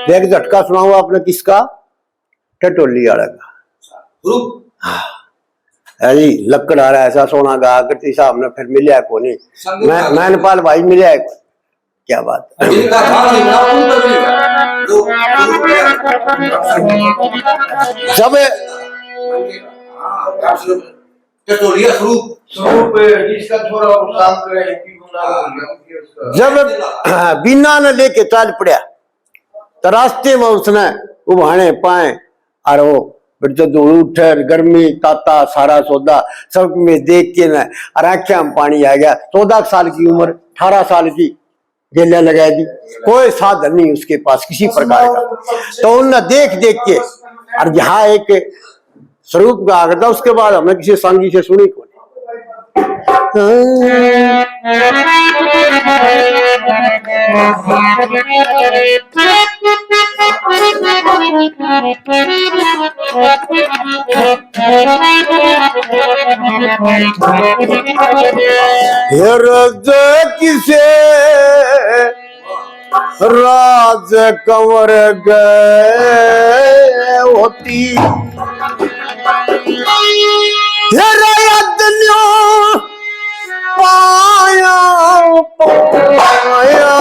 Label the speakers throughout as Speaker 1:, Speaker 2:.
Speaker 1: देख झटका सुनाऊ आपने किसका? टटोली वाला का। अरे लक्कड़ आ रहा है ऐसा सोना गा करती साहब ने फिर मिले को नहीं। मैं नेपाल भाई मिले है क्या बात है। जब जब बीना ने लेके चल पड़ा तो रास्ते में उसने उभाने पाए और वो फिर जो धूल उठे गर्मी ताता सारा सौदा सब में देख के ना और आंखें में पानी आ गया। 14 साल की उम्र 18 साल की गेलियां लगा दी, कोई साधन नहीं उसके पास किसी प्रकार का। तो उनने देख देख के और यहाँ एक स्वरूप गा था। उसके बाद हमने किसी सांगी से सुनी को किसे राज कंवर गए होती पाया पाया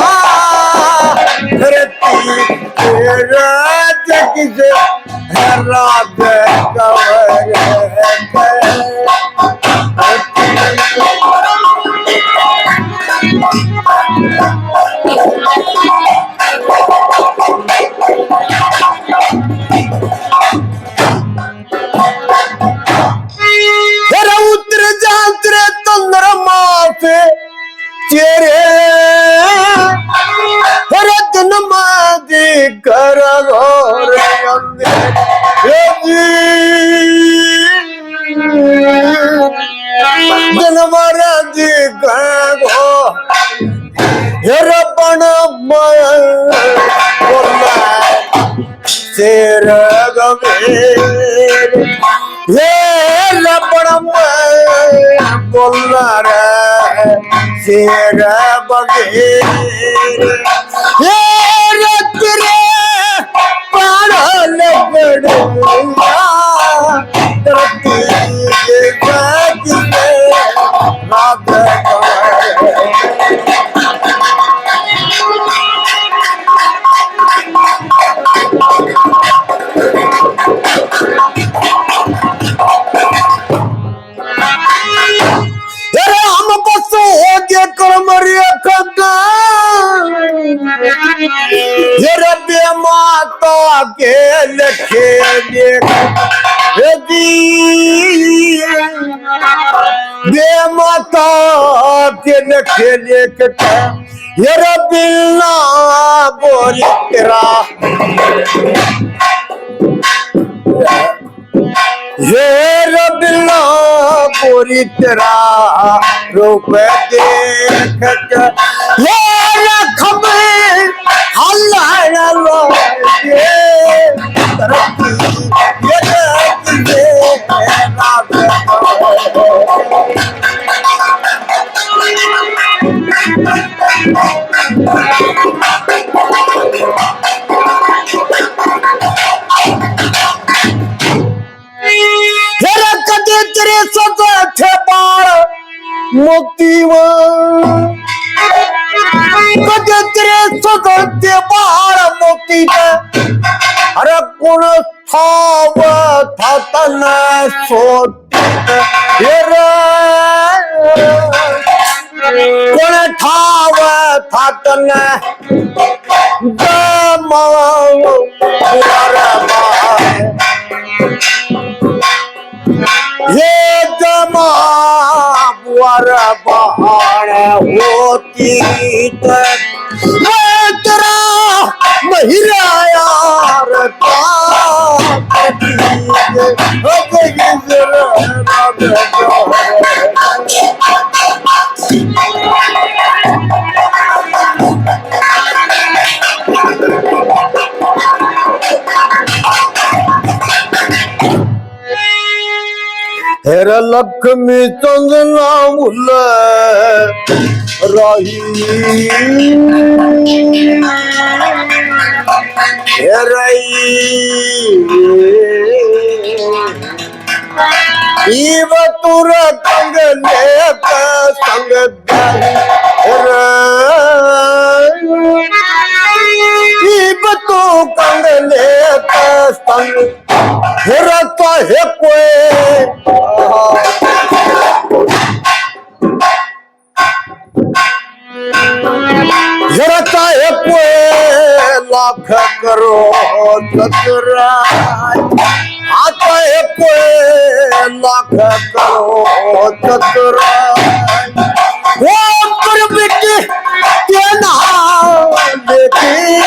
Speaker 1: राज किसे राज कंवर उतर जाते चंद्रमा से चेरे जन्म कर जन्म रपण शेर गवेर रपण बोलना रे शेर बगेर रे पाड़ लगड़िया धरती के रात माता के लखे बे माता के लखे लेखता ये बिल्ला बोली तेरा ये बिल्ला बोली तेरा रूप देख ये खबर हल्ला तेरे सजे बाल मोती कदे तेरे सजे बाल मोती अरे कौन था तन सोती कौन था तन ये जमा बुआर बहार होती तेरा महिला यार हेरा लक्ष्मी चंदना मुल रही तुर कंगले संग तू कंगले संग हिरता है कोई हिरता है कोई लाख करो चतुरा आता है कोई लाख करो चतुरा वो कर बेटे के नाम लेके